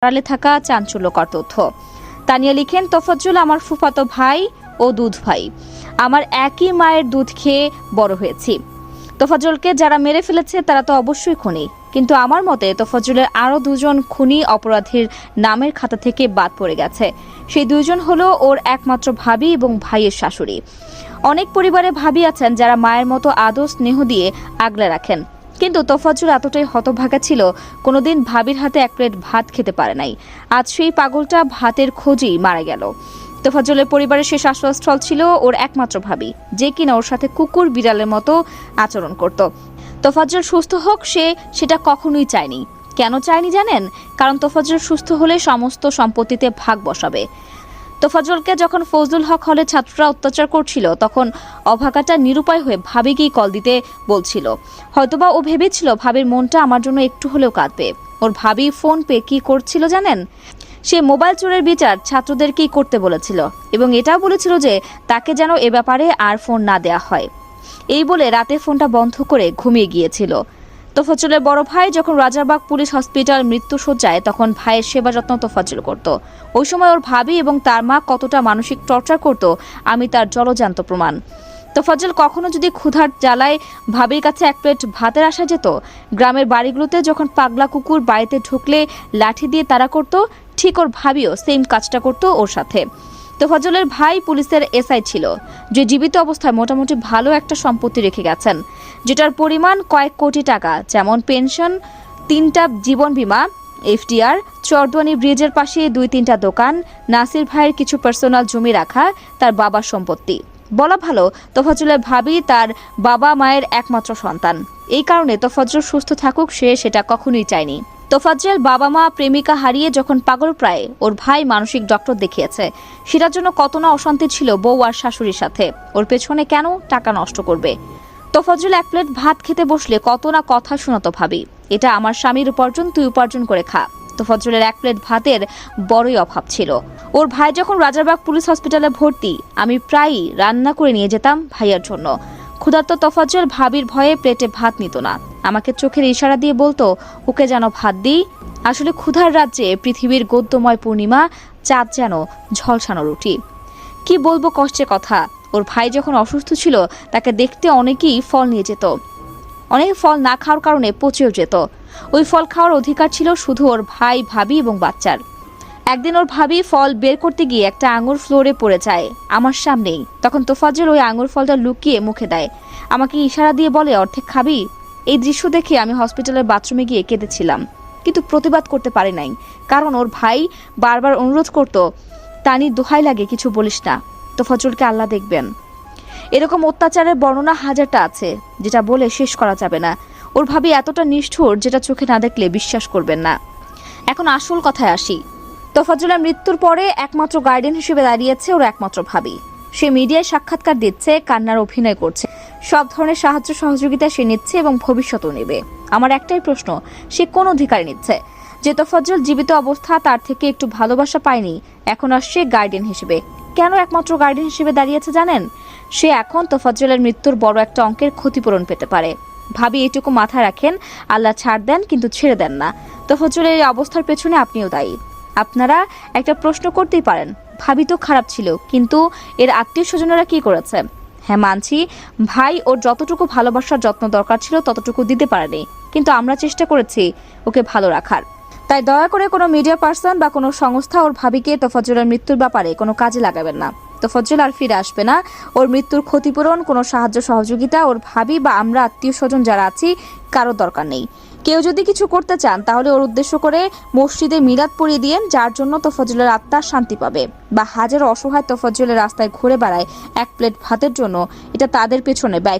আড়ালে থাকা চাঞ্চল্যকর তথ্য। তানিয়া লিখেন, তোফাজ্জল আমার ফুফাতো ভাই ও দুধ ভাই। আমার একই মায়ের দুধ খেয়ে বড় হয়েছি। তোফাজ্জলকে যারা মেরে ফেলেছে তারা তো অবশ্যই খুনি, কিন্তু আমার মতে তোফাজ্জলের আরও দুজন খুনি অপরাধীর নামের খাতা থেকে বাদ পড়ে গেছে। সেই দুজন হলো ওর একমাত্র ভাবি এবং ভাইয়ের শাশুড়ি। অনেক পরিবারে ভাবি আছেন যারা মায়ের মতো আদর স্নেহ দিয়ে আগলে রাখেন, কিন্তু তোফাজ্জল এতটাই হতভাগা ছিল, কোনোদিন ভাবির হাতে এক প্লেট ভাত খেতে পারে নাই। আজ সেই পাগলটা ভাতের খোঁজেই মারা গেল। তোফাজ্জলের পরিবারের শেষ আশ্রয়স্থল ছিল ওর একমাত্র ভাবি, যে কিনা ওর সাথে কুকুর বিড়ালের মতো আচরণ করত। তোফাজ্জল সুস্থ হোক সেটা কখনোই চায়নি। কেন চায়নি জানেন? কারণ তোফাজ্জল সুস্থ হলে সমস্ত সম্পত্তিতে ভাগ বসাবে। তোফাজ্জলকে যখন ফজলুল হক হলে ছাত্ররা অত্যাচার করছিল, তখন অভাগাটা নিরুপায় হয়ে ভাবিকেই কল দিতে বলছিল। হয়তোবা ও ভেবেছিল ভাবির মনটা আমার জন্য একটু হলেও কাঁদবে। ওর ভাবি ফোন পে কি করছিল জানেন? সে মোবাইল চোরের বিচার ছাত্রদেরকেই করতে বলেছিল এবং এটাও বলেছিল যে তাকে যেন এ ব্যাপারে আর ফোন না দেয়া হয়। এই বলে রাতে ফোনটা বন্ধ করে ঘুমিয়ে গিয়েছিল। তোফাজ্জলের বড় ভাই যখন রাজারবাগ পুলিশ হসপিটাল মৃত্যুশয্যায়, তখন ভাইয়ের সেবা যত্ন তোফাজ্জল করত। ওই সময় ওর ভাবি এবং তার মা কতটা মানসিক টর্চার করত আমি তার জলজান্ত প্রমাণ। তোফাজ্জল কখনো যদি ক্ষুধার জ্বালায় ভাবির কাছে এক প্লেট ভাতের আশা যেত, গ্রামের বাড়িগুলোতে যখন পাগলা কুকুর বাড়িতে ঢুকলে লাঠি দিয়ে তাড়া করত, ঠিক ওর ভাবিও সেম কাজটা করত ওর সাথে। তোফাজ্জলের ভাই পুলিশের এসআই ছিল, যে জীবিত অবস্থায় মোটামুটি ভালো একটা সম্পত্তি রেখে গেছেন, যেটার পরিমাণ কয়েক কোটি টাকা, যেমন পেনশন, 3টা জীবন বীমা, এফডিআর, চরদুয়ানি ব্রিজের পাশে 2-3টা দোকান, নাসির ভাইয়ের কিছু পার্সোনাল জমি রাখা তার বাবার সম্পত্তি। বলা ভালো, তোফাজ্জলের ভাবি তার বাবা মায়ের একমাত্র সন্তান। এই কারণে তোফাজ্জল সুস্থ থাকুক সেটা কখনোই চায়নি। তোফাজ্জল বাবা মা প্রেমিকা হারিয়ে যখন পাগল প্রায়, ওর ভাই মানসিক ডক্টর দেখিয়েছে। সেটার জন্য কত না অশান্তি ছিল বউ আর শাশুড়ির সাথে। ওর পেছনে কেন টাকা নষ্ট করবে? তোফাজ্জল এক প্লেট ভাত খেতে বসলে কত না কথা শোনাতো ভাবি, এটা আমার স্বামীর উপার্জন, তুই উপার্জন করে খা। তোফাজ্জলের এক প্লেট ভাতের বড়ই অভাব ছিল। ওর ভাই যখন রাজারবাগ পুলিশ হসপিটালে ভর্তি, আমি প্রায়ই রান্না করে নিয়ে যেতাম ভাইয়ার জন্য। ক্ষুধার্ত তোফাজ্জল ভাবির ভয়ে প্লেটে ভাত নিত না, আমাকে চোখের ইশারা দিয়ে বলতো ওকে যেন ভাত দিই। আসলে ক্ষুধার রাজ্যে পৃথিবীর গদ্যময় পূর্ণিমা, চাঁদ যেন ঝলসানো রুটি। কি বলবো কষ্টের কথা। ওর ভাই যখন অসুস্থ ছিল, তাকে দেখতে অনেকেই ফল নিয়ে যেত। অনেক ফল না খাওয়ার কারণে পচেও যেত। ওই ফল খাওয়ার অধিকার ছিল শুধু ওর ভাই, ভাবি এবং বাচ্চার। একদিন ওর ভাবি ফল বের করতে গিয়ে একটা আঙুর ফ্লোরে পড়ে যায় আমার সামনেই। তখন তোফাজ্জল ওই আঙুর ফলটা লুকিয়ে মুখে দেয়, আমাকে ইশারা দিয়ে বলে, অর্ধেক খাবি? এই দৃশ্য দেখে আমি হসপিটালের বাথরুমে গিয়ে কেঁদেছিলাম, কিন্তু প্রতিবাদ করতে পারি নাই, কারণ ওর ভাই বারবার অনুরোধ করত, তানি দোহাই লাগে কিছু বলিস না, তোফাজ্জলকে আল্লাহ দেখবেন। এরকম অত্যাচারের বর্ণনা হাজারটা আছে, যেটা বলে শেষ করা যাবে না। ওর ভাবি এতটা নিষ্ঠুর, যেটা চোখে না দেখলে বিশ্বাস করবেন না। এখন আসল কথায় আসি। তোফাজ্জলের মৃত্যুর পরে একমাত্র গার্ডিয়ান হিসেবে দাঁড়িয়েছে ওর একমাত্র ভাবি। সে মিডিয়ায় সাক্ষাৎকার দিচ্ছে, কান্নার অভিনয় করছে, সব ধরনের সাহায্য সহযোগিতা সে নিচ্ছে এবং ভবিষ্যতেও নেবে। আমার একটাই প্রশ্ন, সে কোন অধিকারে নিচ্ছে? যে তোফাজ্জল জীবিত অবস্থা তার থেকে একটু ভালোবাসা পায়নি, এখন আসছে গার্ডিয়ান হিসেবে। কেন একমাত্র গার্ডিয়ান হিসেবে দাঁড়িয়েছে জানেন? সে এখন তোফাজ্জলের মৃত্যুর বড় একটা অঙ্কের ক্ষতিপূরণ পেতে পারে। ভাবি এটুকু মাথায় রাখেন, আল্লাহ ছাড় দেন কিন্তু ছেড়ে দেন না। তোফাজ্জলের এই অবস্থার পেছনে আপনিও দায়ী। আপনারা একটা প্রশ্ন করতেই পারেন, ভাবি তো খারাপ ছিল, কিন্তু এর আত্মীয় স্বজনেরা কি করেছে? হ্যাঁ মানছি, ভাই ওর যতটুকু ভালোবাসার যত্ন দরকার ছিল ততটুকু দিতে পারেনি, কিন্তু আমরা চেষ্টা করেছি ওকে ভালো রাখার। তাই দয়া করে কোনো মিডিয়া পার্সন বা কোনো সংস্থা ওর ভাবিকে তোফাজ্জলের মৃত্যুর ব্যাপারে কোনো কাজে লাগাবেন না। তোফাজ্জল আর ফিরে আসবে না। ওর মৃত্যুর ক্ষতিপূরণ, কোনো সাহায্য সহযোগিতা ওর ভাবি বা আমরা আত্মীয় স্বজন যারা আছি কারো দরকার নেই। কেউ যদি কিছু করতে চান তাহলে ওর উদ্দেশ্য করে মসজিদে মিলাদ পড়িয়ে দিয়েন, যার জন্য তোফাজ্জলের আত্মা শান্তি পাবে। বা হাজারো অসহায় তোফাজ্জলের রাস্তায় ঘুরে বেড়ায় এক প্লেট ভাতের জন্য, এটা তাদের পেছনে ব্যয়